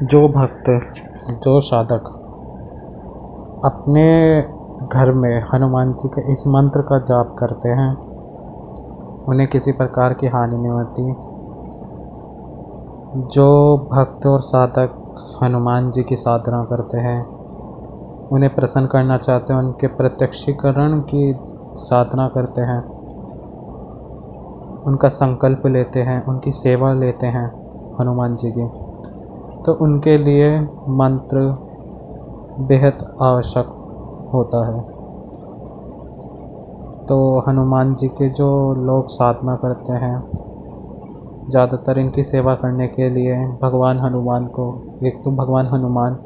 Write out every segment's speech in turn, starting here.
जो भक्त, जो साधक अपने घर में हनुमान जी के इस मंत्र का जाप करते हैं, उन्हें किसी प्रकार की हानि नहीं होती। जो भक्त और साधक हनुमान जी की साधना करते हैं, उन्हें प्रसन्न करना चाहते हैं, उनके प्रत्यक्षीकरण की साधना करते हैं, उनका संकल्प लेते हैं, उनकी सेवा लेते हैं हनुमान जी की, तो उनके लिए मंत्र बेहद आवश्यक होता है। तो हनुमान जी के जो लोग साधना करते हैं, ज़्यादातर इनकी सेवा करने के लिए भगवान हनुमान को, एक तो भगवान हनुमान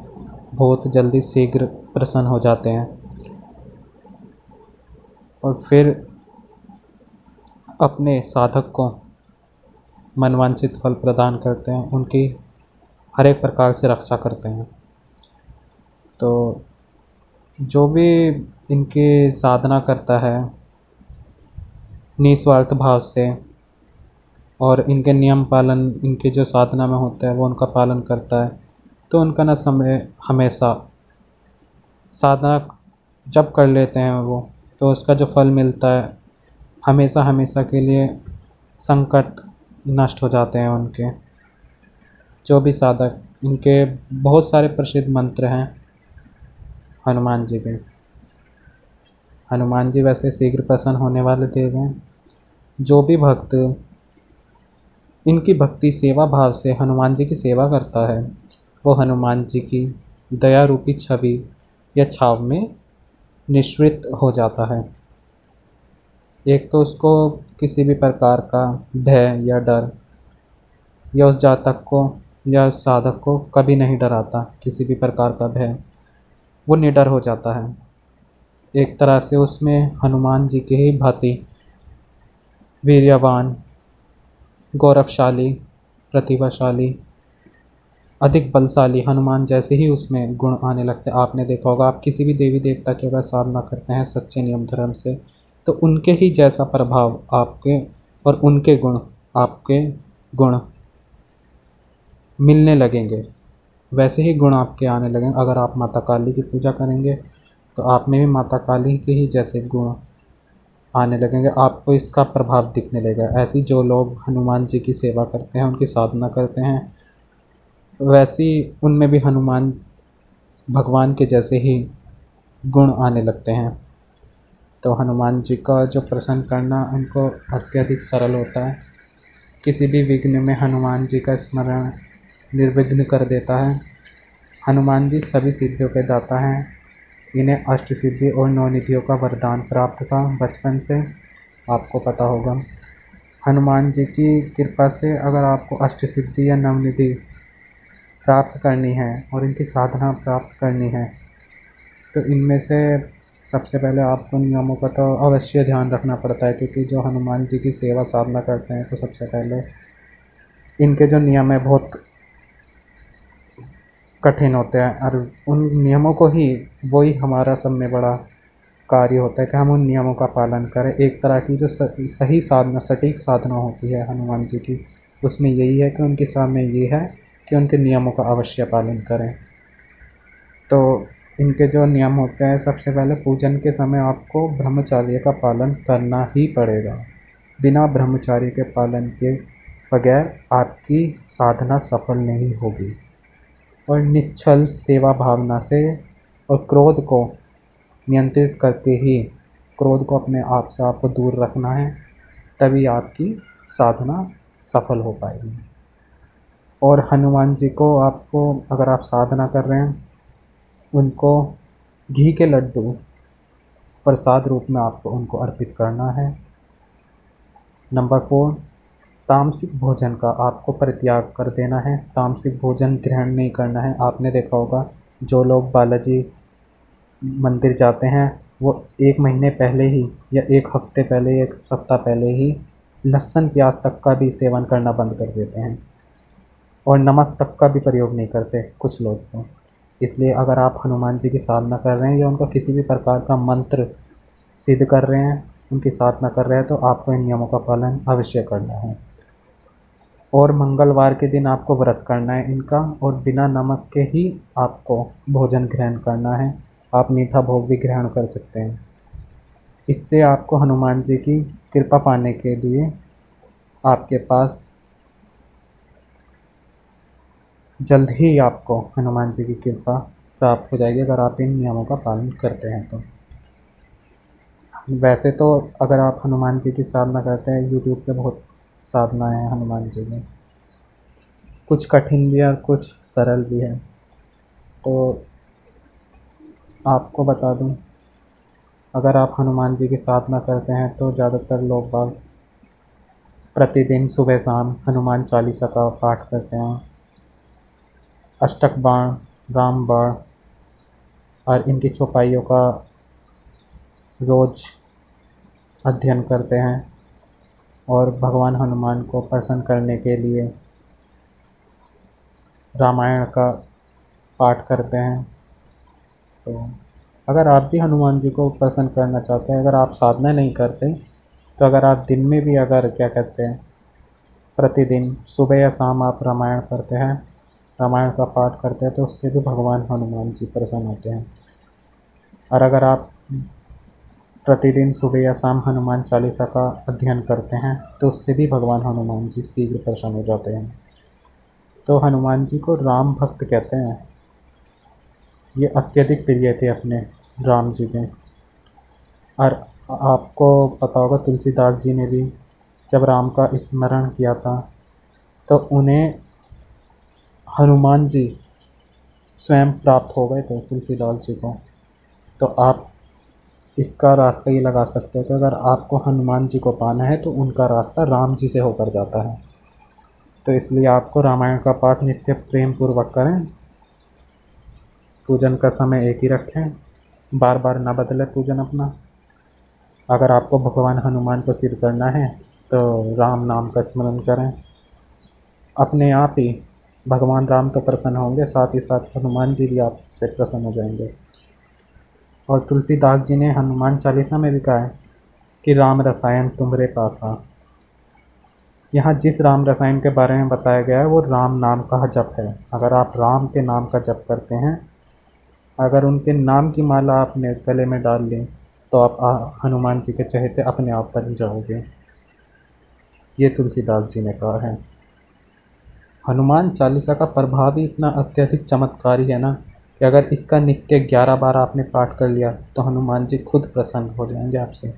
बहुत जल्दी शीघ्र प्रसन्न हो जाते हैं और फिर अपने साधक को मनवांछित फल प्रदान करते हैं, उनकी हर एक प्रकार से रक्षा करते हैं। तो जो भी इनकी साधना करता है निस्वार्थ भाव से और इनके नियम पालन, इनके जो साधना में होता है वो उनका पालन करता है, तो उनका ना समय हमेशा साधना जब कर लेते हैं वो, तो उसका जो फल मिलता है हमेशा हमेशा के लिए संकट नष्ट हो जाते हैं उनके। जो भी साधक, इनके बहुत सारे प्रसिद्ध मंत्र हैं हनुमान जी के। हनुमान जी वैसे शीघ्र प्रसन्न होने वाले देव हैं। जो भी भक्त इनकी भक्ति सेवा भाव से हनुमान जी की सेवा करता है, वो हनुमान जी की दया रूपी छवि या छाव में निश्रित हो जाता है। एक तो उसको किसी भी प्रकार का भय या डर या उस जातक को या उस साधक को कभी नहीं डराता, किसी भी प्रकार का भय, वो निडर हो जाता है। एक तरह से उसमें हनुमान जी की ही भांति वीर्यवान, गौरवशाली, प्रतिभाशाली, अधिक बलशाली हनुमान जैसे ही उसमें गुण आने लगते हैं। आपने देखा होगा, आप किसी भी देवी देवता की अगर साधना करते हैं सच्चे नियम धर्म से, तो उनके ही जैसा प्रभाव आपके और उनके गुण, आपके गुण मिलने लगेंगे, वैसे ही गुण आपके आने लगेंगे। अगर आप माता काली की पूजा करेंगे तो आप में भी माता काली के ही जैसे गुण आने लगेंगे, आपको इसका प्रभाव दिखने लगेगा। ऐसे ही जो लोग हनुमान जी की सेवा करते हैं, उनकी साधना करते हैं, वैसी उनमें भी हनुमान भगवान के जैसे ही गुण आने लगते हैं। तो हनुमान जी का जो प्रसन्न करना उनको अत्यधिक सरल होता है। किसी भी विघ्न में हनुमान जी का स्मरण निर्विघ्न कर देता है। हनुमान जी सभी सिद्धियों के दाता हैं। इन्हें अष्ट सिद्धि और नौ निधियों का वरदान प्राप्त था बचपन से, आपको पता होगा। हनुमान जी की कृपा से अगर आपको अष्ट सिद्धि या नवनिधि प्राप्त करनी है और इनकी साधना प्राप्त करनी है, तो इनमें से सबसे पहले आपको नियमों का तो अवश्य ध्यान रखना पड़ता है, क्योंकि जो हनुमान जी की सेवा साधना करते हैं तो सबसे पहले इनके जो नियम है बहुत कठिन होते हैं, और उन नियमों को ही, वही हमारा सब में बड़ा कार्य होता है कि हम उन नियमों का पालन करें। एक तरह की जो सही साधना, सटीक साधना होती है हनुमान जी की, उसमें यही है कि उनके सामने ये है कि उनके नियमों का अवश्य पालन करें। तो इनके जो नियम होते हैं, सबसे पहले पूजन के समय आपको ब्रह्मचर्य का पालन करना ही पड़ेगा। बिना ब्रह्मचर्य के पालन के बगैर आपकी साधना सफल नहीं होगी। और निश्चल सेवा भावना से और क्रोध को नियंत्रित करके ही, क्रोध को अपने आप से आपको दूर रखना है, तभी आपकी साधना सफल हो पाएगी। और हनुमान जी को आपको, अगर आप साधना कर रहे हैं, उनको घी के लड्डू प्रसाद रूप में आपको उनको अर्पित करना है। नंबर 4, तामसिक भोजन का आपको परित्याग कर देना है। तामसिक भोजन ग्रहण नहीं करना है। आपने देखा होगा, जो लोग बालाजी मंदिर जाते हैं, वो 1 महीने पहले ही या 1 हफ्ते पहले, 1 सप्ताह पहले ही लहसुन प्याज तक का भी सेवन करना बंद कर देते हैं, और नमक तक का भी प्रयोग नहीं करते कुछ लोग तो। इसलिए अगर आप हनुमान जी की साधना कर रहे हैं या उनका किसी भी प्रकार का मंत्र सिद्ध कर रहे हैं, उनकी साधना कर रहे हैं, तो आपको इन नियमों का पालन अवश्य करना है। और मंगलवार के दिन आपको व्रत करना है इनका, और बिना नमक के ही आपको भोजन ग्रहण करना है। आप मीठा भोग भी ग्रहण कर सकते हैं। इससे आपको हनुमान जी की कृपा पाने के लिए आपके पास जल्द ही आपको हनुमान जी की कृपा प्राप्त हो जाएगी, अगर आप इन नियमों का पालन करते हैं तो। वैसे तो अगर आप हनुमान जी की साधना करते हैं, यूट्यूब पे बहुत साधनाएँ हैं हनुमान जी की, कुछ कठिन भी है और कुछ सरल भी है। तो आपको बता दूं, अगर आप हनुमान जी की साधना करते हैं तो ज़्यादातर लोग बाग प्रतिदिन सुबह शाम हनुमान चालीसा का पाठ करते हैं, अष्टक बाण, राम बाण और इनकी चौपाइयों का रोज़ अध्ययन करते हैं, और भगवान हनुमान को प्रसन्न करने के लिए रामायण का पाठ करते हैं। तो अगर आप भी हनुमान जी को प्रसन्न करना चाहते हैं, अगर आप साधना नहीं करते, तो अगर आप दिन में भी अगर क्या कहते हैं प्रतिदिन सुबह या शाम आप रामायण पढ़ते हैं, रामायण का पाठ करते हैं, तो उससे भी भगवान हनुमान जी प्रसन्न होते हैं। और अगर आप प्रतिदिन सुबह या शाम हनुमान चालीसा का अध्ययन करते हैं, तो उससे भी भगवान हनुमान जी शीघ्र प्रसन्न हो जाते हैं। तो हनुमान जी को राम भक्त कहते हैं। ये अत्यधिक प्रिय थे अपने राम जी के। और आपको पता होगा तुलसीदास जी ने भी जब राम का स्मरण किया था, तो उन्हें हनुमान जी स्वयं प्राप्त हो गए थे तुलसीदास जी को। तो आप इसका रास्ता ये लगा सकते हैं कि अगर आपको हनुमान जी को पाना है तो उनका रास्ता राम जी से होकर जाता है। तो इसलिए आपको रामायण का पाठ नित्य प्रेम पूर्वक करें, पूजन का समय एक ही रखें, बार बार ना बदले पूजन अपना। अगर आपको भगवान हनुमान को सिद्ध करना है तो राम नाम का स्मरण करें, अपने आप ही भगवान राम तो प्रसन्न होंगे, साथ ही साथ हनुमान जी भी आपसे प्रसन्न हो जाएंगे। और तुलसीदास जी ने हनुमान चालीसा में भी कहा है कि राम रसायन तुमरे पासा। यहाँ जिस राम रसायन के बारे में बताया गया है वो राम नाम का जप है। अगर आप राम के नाम का जप करते हैं, अगर उनके नाम की माला आपने गले में डाल ली, तो आप हनुमान जी के चहेते अपने आप बन जाओगे। ये तुलसीदास जी ने कहा है। हनुमान चालीसा का प्रभाव ही इतना अत्यधिक चमत्कारी है ना, कि अगर इसका नित्य 11 बार आपने पाठ कर लिया तो हनुमान जी खुद प्रसन्न हो जाएंगे आपसे।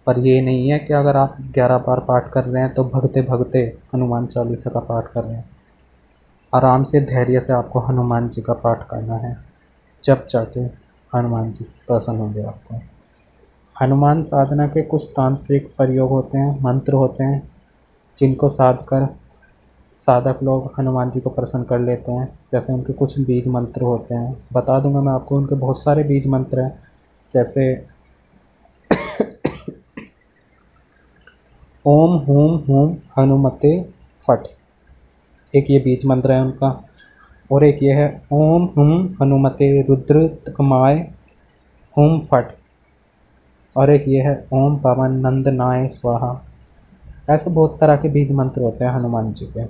पर ये नहीं है कि अगर आप 11 बार पाठ कर रहे हैं तो भगते भगते हनुमान चालीसा का पाठ कर रहे हैं। आराम से धैर्य से आपको हनुमान जी का पाठ करना है, जब जाके हनुमान जी प्रसन्न होंगे आपको। हनुमान साधना के कुछ तांत्रिक प्रयोग होते हैं, मंत्र होते हैं, जिनको साध कर साधक लोग हनुमान जी को प्रसन्न कर लेते हैं। जैसे उनके कुछ बीज मंत्र होते हैं, बता दूंगा मैं आपको। उनके बहुत सारे बीज मंत्र हैं, जैसे ओम हूम हूम हनुमते फट, एक ये बीज मंत्र है उनका। और एक ये है ओम हुम हनुमते रुद्र तकमाय हुम फट, और एक ये है ओम पवन नंदनाय स्वाहा। ऐसे बहुत तरह के बीज मंत्र होते हैं हनुमान जी के।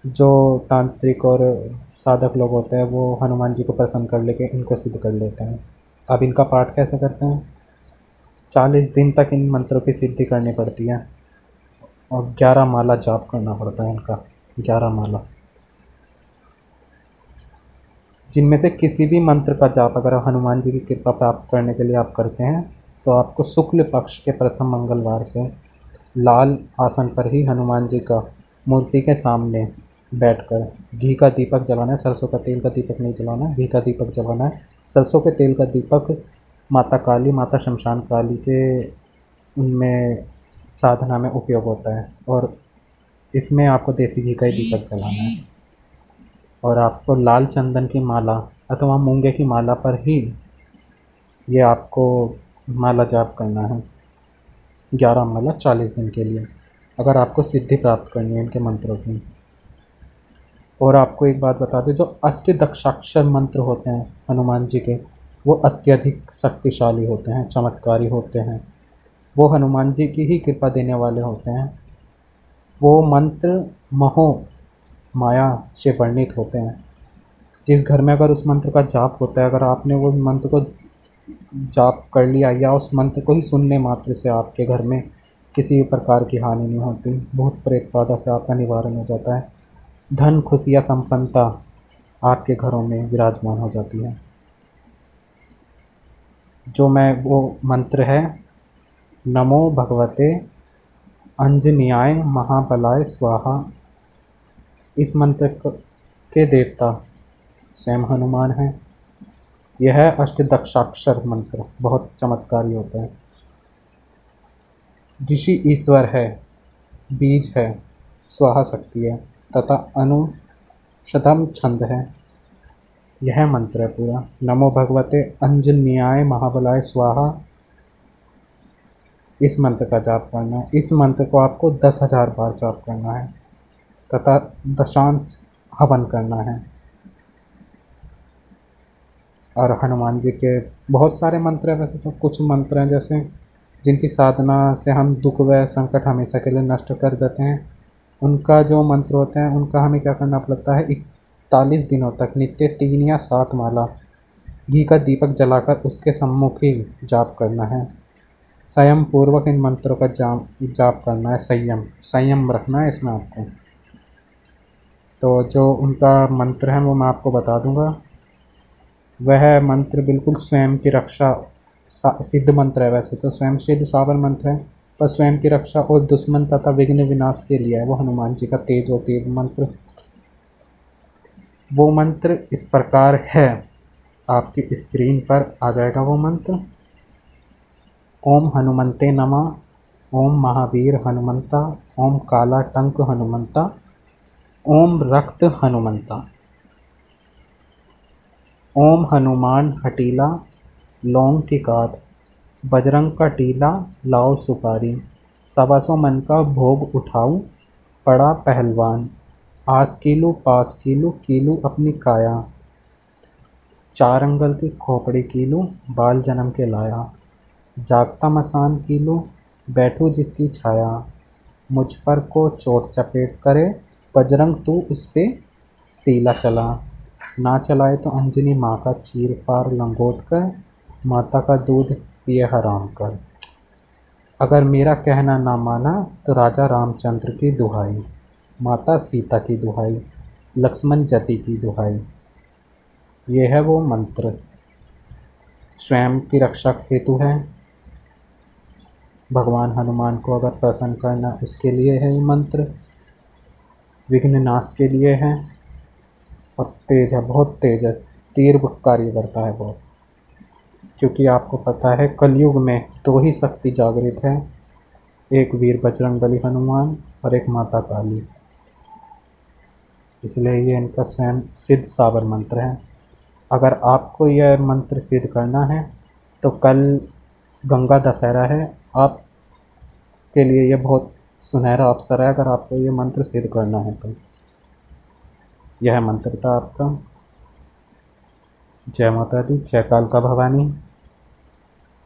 जो तांत्रिक और साधक लोग होते हैं वो हनुमान जी को प्रसन्न कर लेके इनको सिद्ध कर लेते हैं। अब इनका पाठ कैसे करते हैं? 40 दिन तक इन मंत्रों की सिद्धि करनी पड़ती है, और 11 माला जाप करना पड़ता है इनका, 11 माला, जिनमें से किसी भी मंत्र का जाप अगर हनुमान जी की कृपा प्राप्त करने के लिए आप करते हैं, तो आपको शुक्ल पक्ष के प्रथम मंगलवार से लाल आसन पर ही हनुमान जी का मूर्ति के सामने बैठकर घी का दीपक जलाना है। सरसों का तेल का दीपक नहीं जलाना है, घी का दीपक जलाना है। सरसों के तेल का दीपक माता काली, माता शमशान काली के उनमें साधना में उपयोग होता है, और इसमें आपको देसी घी का ही दीपक जलाना है। और आपको लाल चंदन की माला अथवा मूंगे की माला पर ही ये आपको माला जाप करना है, 11 माला 40 दिन के लिए, अगर आपको सिद्धि प्राप्त करनी है इनके मंत्रों की। और आपको एक बात बता दें, जो अष्टदशाक्षर मंत्र होते हैं हनुमान जी के, वो अत्यधिक शक्तिशाली होते हैं, चमत्कारी होते हैं। वो हनुमान जी की ही कृपा देने वाले होते हैं। वो मंत्र मोह माया से वर्णित होते हैं। जिस घर में अगर उस मंत्र का जाप होता है, अगर आपने वो मंत्र को जाप कर लिया या उस मंत्र को ही सुनने मात्र से आपके घर में किसी भी प्रकार की हानि नहीं होती, भूत प्रेत बाधा से आपका निवारण हो जाता है, धन खुशी या संपन्नता आपके घरों में विराजमान हो जाती है। जो मैं वो मंत्र है, नमो भगवते अंजनीयाय महाबलाय स्वाहा। इस मंत्र के देवता स्वयं हनुमान हैं। यह अष्टदशाक्षर मंत्र बहुत चमत्कारी होता है। ऋषि ईश्वर है, बीज है, स्वाहा शक्ति है तथा अनुषदम छंद है। यह मंत्र है पूरा, नमो भगवते अंजनीयाय महाबलाय स्वाहा। इस मंत्र का जाप करना है। इस मंत्र को आपको 10,000 बार जाप करना है तथा दशांश हवन करना है। और हनुमान जी के बहुत सारे मंत्र हैं, वैसे तो कुछ मंत्र हैं जैसे जिनकी साधना से हम दुख व संकट हमेशा के लिए नष्ट कर देते हैं। उनका जो मंत्र होते हैं उनका हमें क्या करना पड़ता है, 41 दिनों तक नित्य 3 या 7 माला घी का दीपक जलाकर उसके सम्मुख ही जाप करना है। संयम पूर्वक इन मंत्रों का जाप करना है। संयम रखना है इसमें आपको। तो जो उनका मंत्र है वो मैं आपको बता दूंगा। वह मंत्र बिल्कुल स्वयं की रक्षा सिद्ध मंत्र है। वैसे तो स्वयं सिद्ध साबर मंत्र है, पर स्वयं की रक्षा और दुश्मन तथा विघ्न विनाश के लिए है। वो हनुमान जी का तेज और तेज मंत्र। वो मंत्र इस प्रकार है, आपकी स्क्रीन पर आ जाएगा वो मंत्र। ओम हनुमंते नमः, ओम महावीर हनुमंता, ओम काला टंक हनुमंता, ओम रक्त हनुमंता, ओम हनुमान हटीला लौंग की काट, बजरंग का टीला लाओ सुपारी, 125 मन का भोग उठाऊं पड़ा पहलवान, आस कीलू पास कीलू कीलू अपनी काया, 4 अंगल की खोपड़ी कीलू बाल जन्म के लाया, जागता मसान कीलू बैठू जिसकी छाया, मुझ पर को चोट चपेट करे बजरंग तू उस पे सीला चला, ना चलाए तो अंजनी माँ का चीर फाड़ लंगोट कर, माता का दूध पिए हराम कर, अगर मेरा कहना ना माना तो राजा रामचंद्र की दुहाई, माता सीता की दुहाई, लक्ष्मण जति की दुहाई। ये है वो मंत्र, स्वयं की रक्षा हेतु है। भगवान हनुमान को अगर प्रसन्न करना उसके लिए है ये मंत्र, विघ्न नाश के लिए है और तेज है, बहुत तेज है, तीव्र कार्य करता है बहुत। क्योंकि आपको पता है कलयुग में 2 ही शक्ति जागृत है, एक वीर बजरंगबली हनुमान और एक माता काली। इसलिए ये इनका स्वयं सिद्ध साबर मंत्र है। अगर आपको यह मंत्र सिद्ध करना है तो कल गंगा दशहरा है, आपके लिए ये बहुत सुनहरा अवसर है अगर आपको ये मंत्र सिद्ध करना है तो। यह मंत्र था आपका। जय माता दी, जय कालका भवानी।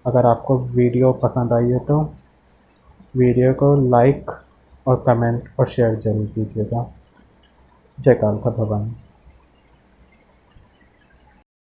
अगर आपको वीडियो पसंद आई है तो वीडियो को लाइक और कमेंट और शेयर जरूर कीजिएगा। जय कालका भवानी।